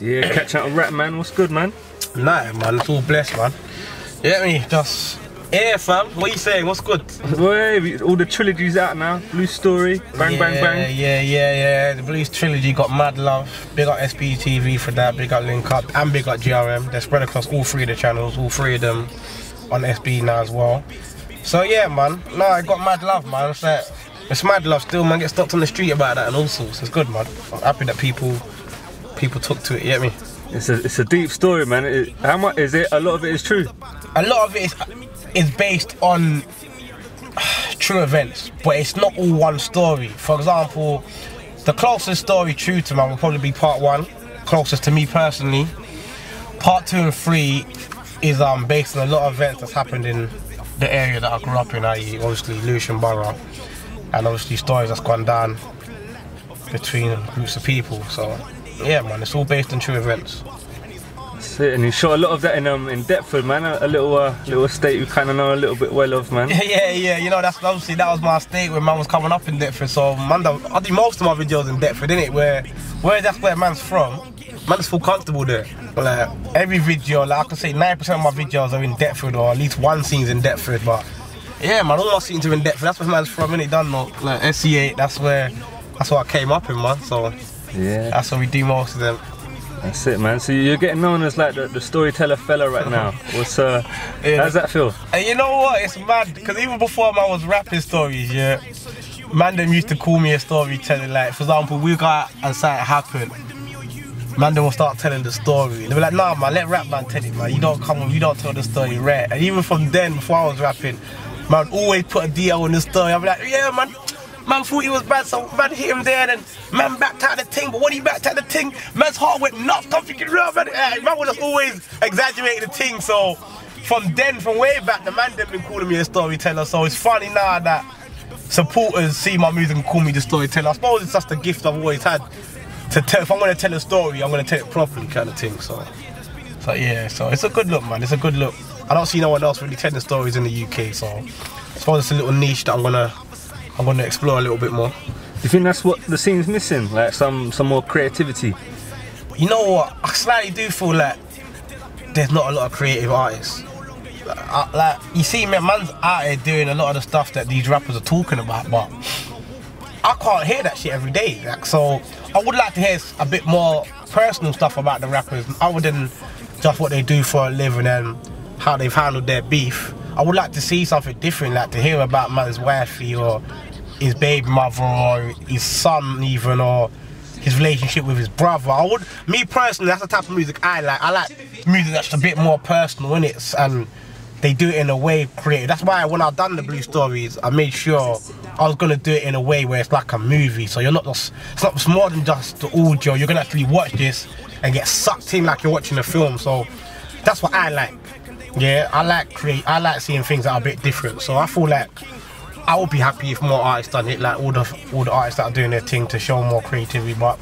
Yeah, catch out on Rapman. What's good, man? Nah, man, it's all blessed, man. You get me? Just, yeah, fam. What you saying? What's good? Boy, all the trilogies out now. Blue Story, bang, bang, bang. Yeah. The Blues Trilogy got mad love. Big up SBTV for that. Big up Link Up and big up GRM. They're spread across all three of the channels. All three of them on SB now as well. So yeah, man. No, I got mad love, man. It's like, it's mad love still, man. Get stopped on the street about that and all sorts. It's good, man. I'm happy that people took to it. You get me? It's a deep story, man. How much is it? A lot of it is true. A lot of it is based on true events, but it's not all one story. For example, the closest story true to man will probably be part 1, closest to me personally. Part 2 and 3 is based on a lot of events that's happened in the area that I grew up in, i.e. obviously Lewisham Borough, and obviously stories that's gone down between groups of people. So yeah, man, it's all based on true events. That's it, and you shot a lot of that in Deptford, man. A little estate you kind of know a little bit well of, man. Yeah. You know, that's obviously that was my estate when man was coming up in Deptford. So man, I do most of my videos in Deptford, innit? Where that's where man's from. Man just feel comfortable there. Like every video, like I can say 90% of my videos are in Deptford, or at least one scene's in Deptford. But yeah, man, all my scenes are in Deptford. That's where man's from, innit? Done know, like SC8. That's where I came up in, man. So yeah, that's what we do most of them. That's it, man. So you're getting known as like the storyteller fella right now. What's yeah. How's that feel? And you know what? It's mad because even before I was rapping stories, yeah, man them used to call me a storyteller. Like for example, we got and something happened. Man them will start telling the story. They were like, nah, man, let Rapman tell it, man. You don't come on, you don't tell the story, right? And even from then, before I was rapping, man would always put a DL in the story. I'd be like, yeah, man. Man thought he was bad, so man hit him there, and man backed out the ting. But when he backed out the ting, man's heart went nuts. I'm thinking, man was just always exaggerating the ting. So from way back, the man them been calling me a storyteller. So it's funny now that supporters see my music and call me the storyteller. I suppose it's just a gift I've always had to tell. If I'm gonna tell a story, I'm gonna tell it properly, kind of thing. So yeah, so it's a good look, man. It's a good look. I don't see no one else really telling stories in the UK. So I suppose it's a little niche that I'm gonna explore a little bit more. Do you think that's what the scene's missing? Like some more creativity? You know what? I slightly do feel like there's not a lot of creative artists. Like you see, man's out here doing a lot of the stuff that these rappers are talking about, but I can't hear that shit every day. Like, so I would like to hear a bit more personal stuff about the rappers, other than just what they do for a living and how they've handled their beef. I would like to see something different, like to hear about man's wifey or his baby mother or his son even, or his relationship with his brother. Me personally, that's the type of music I like. I like music that's a bit more personal, innit? And they do it in a way creative. That's why when I've done the Blue Stories, I made sure I was gonna do it in a way where it's like a movie. So you're not just, it's more than just the audio. You're gonna actually watch this and get sucked in like you're watching a film. So that's what I like. Yeah, I like seeing things that are a bit different. So I feel like I would be happy if more artists done it, like all the artists that are doing their thing to show more creativity. But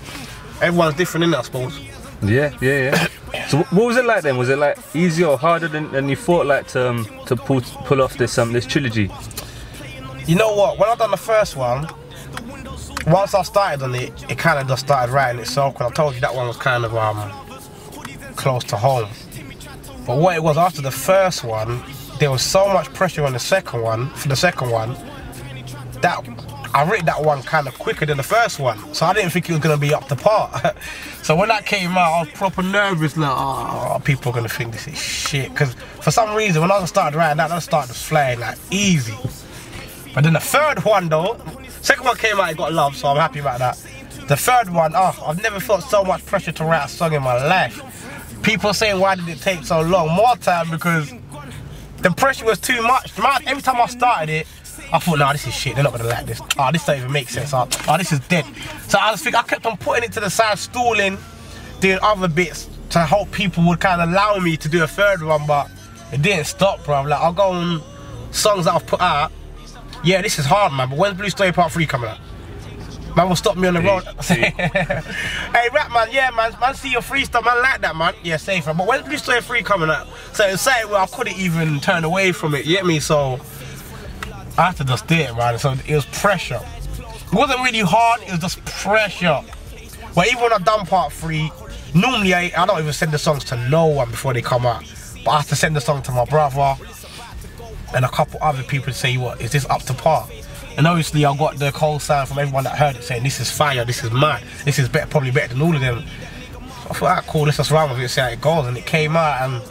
everyone's different, innit, I suppose. Yeah. So what was it like then? Was it like easier or harder than you thought, like to pull off this trilogy? You know what? When I done the first one, once I started on it, it kind of just started writing itself. Because I told you that one was kind of close to home. But what it was after the first one, there was so much pressure on the second one, that I wrote that one kind of quicker than the first one. So I didn't think it was going to be up to par. So when that came out, I was proper nervous, like, oh, people are going to think this is shit. Because for some reason, when I started writing that, I started flying like easy. But then the third one though, second one came out, it got love, so I'm happy about that. The third one, I've never felt so much pressure to write a song in my life. People saying, why did it take so long? More time, because the pressure was too much. Every time I started it, I thought, nah, this is shit, they're not gonna like this. This don't even make sense. This is dead. So I kept on putting it to the side, stalling, doing other bits to hope people would kind of allow me to do a third one, but it didn't stop, bro. Like, I'll go on songs that I've put out. Yeah, this is hard, man, but when's Blue Story Part 3 coming out? Man will stop me on the road. Hey, Rapman, yeah, man, see your freestyle, man, like that, man. Yeah, safe, man. But when's Blue Story 3 coming out? So it's something where I couldn't even turn away from it, you get me? So I had to just do it, man. So it was pressure. It wasn't really hard, it was just pressure. But even when I done Part 3, normally I don't even send the songs to no one before they come out, but I have to send the song to my brother and a couple other people to say, what, is this up to par? And obviously I got the cold sign from everyone that heard it saying, this is fire, this is mad, this is better, probably better than all of them. So I thought, ah, cool, let's just run with it, see how it goes. And it came out, and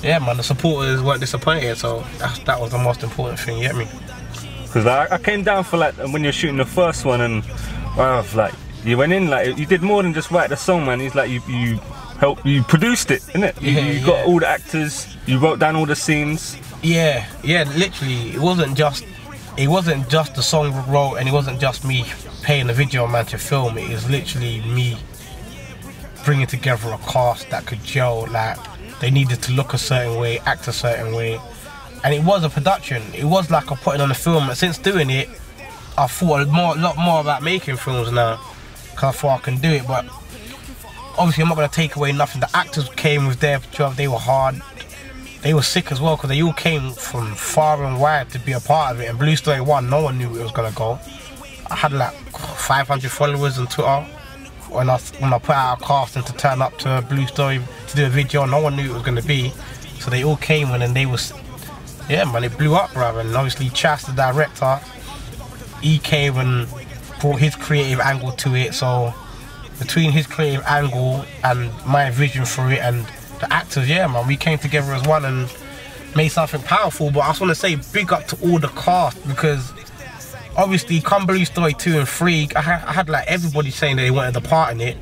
yeah, man, the supporters weren't disappointed, so that was the most important thing, you get me? Because like, I came down for like when you're shooting the first one, and like you went in, like you did more than just write the song, man. He's like you produced it, innit? You got all the actors, you wrote down all the scenes. Yeah, literally, it wasn't just the song wrote, and it wasn't just me paying the video man to film it. It was literally me bringing together a cast that could gel. Like, they needed to look a certain way, act a certain way, and it was a production. It was like I put it on a film, and since doing it, I thought a lot more about making films now, because I thought I can do it. But obviously I'm not going to take away nothing. The actors came with their job, they were hard, they were sick as well, because they all came from far and wide to be a part of it. And Blue Story 1, no one knew it was going to go. I had like 500 followers on Twitter when I put out a casting to turn up to Blue Story to do a video. No one knew it was going to be, so they all came in, and they was, yeah man, it blew up, brother. And obviously Chas, the director, he came and brought his creative angle to it. So between his creative angle and my vision for it and the actors, yeah man, we came together as one and made something powerful. But I just want to say big up to all the cast, because obviously come Blue Story 2 and 3, I had like everybody saying that they wanted a part in it.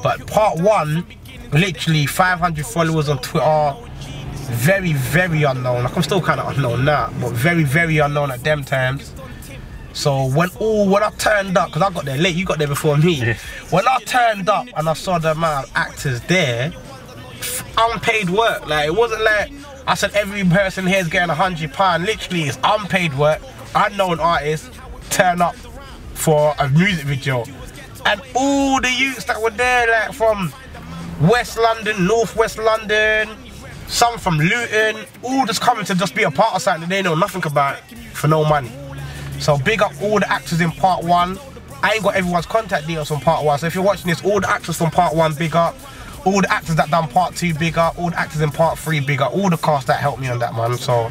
But part 1, literally 500 followers on Twitter, very, very unknown. Like, I'm still kind of unknown now, but very, very unknown at them times. So when I turned up, because I got there late, you got there before me. Yeah. When I turned up and I saw the amount of actors there, unpaid work. Like, it wasn't like I said every person here is getting £100. Literally, it's unpaid work. Unknown artists turn up for a music video, and all the youths that were there, like from West London, North West London, some from Luton, all just coming to just be a part of something that they know nothing about for no money. So big up all the actors in part 1. I ain't got everyone's contact details from part 1, so if you're watching this, all the actors from part 1, big up. All the actors that done part 2, big up. All the actors in part 3, big up. All the cast that helped me on that, man. So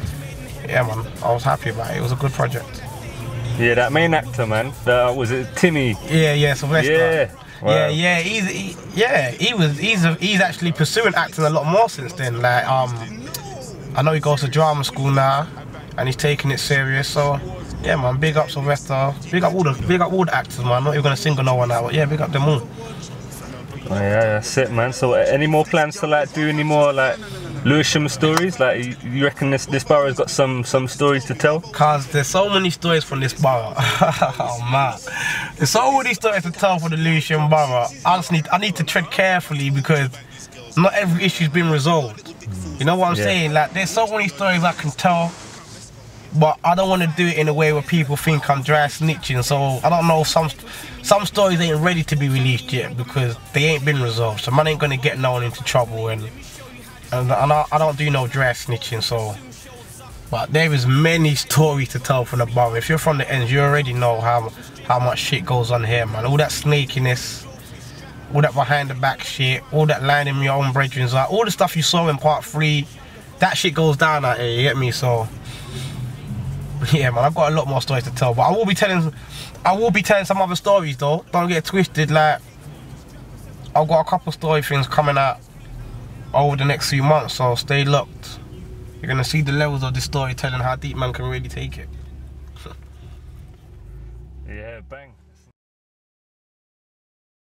yeah man, I was happy about it. It was a good project. Yeah, that main actor, man, was it Timmy? Yeah, Sylvester. Yeah. Wow. Yeah, he's actually pursuing acting a lot more since then. Like, I know he goes to drama school now, and he's taking it serious. So yeah man, big up Sylvester, big up all the actors, man. I'm not even gonna single no one out, but yeah, big up them all. Oh, yeah, that's it, man. So any more plans to like do any more like Lewisham stories? Like, you reckon this borough's got some stories to tell? Cause there's so many stories from this borough. Oh man, there's so many stories to tell for the Lewisham borough. I need to tread carefully, because not every issue's been resolved. You know what I'm saying? Like, there's so many stories I can tell, but I don't want to do it in a way where people think I'm dry snitching. So I don't know, some stories ain't ready to be released yet, because they ain't been resolved. So man ain't gonna get no one into trouble, and I don't do no dry snitching. So, but there is many stories to tell from the borough. If you're from the ends, you already know how much shit goes on here, man. All that snakiness, all that behind the back shit, all that lining your own brethren, like all the stuff you saw in part 3, that shit goes down out here, you get me? So yeah man, I've got a lot more stories to tell, but I will be telling some other stories though. Don't get it twisted. Like, I've got a couple story things coming out over the next few months, so stay locked. You're gonna see the levels of this storytelling, how deep man can really take it. Yeah, bang.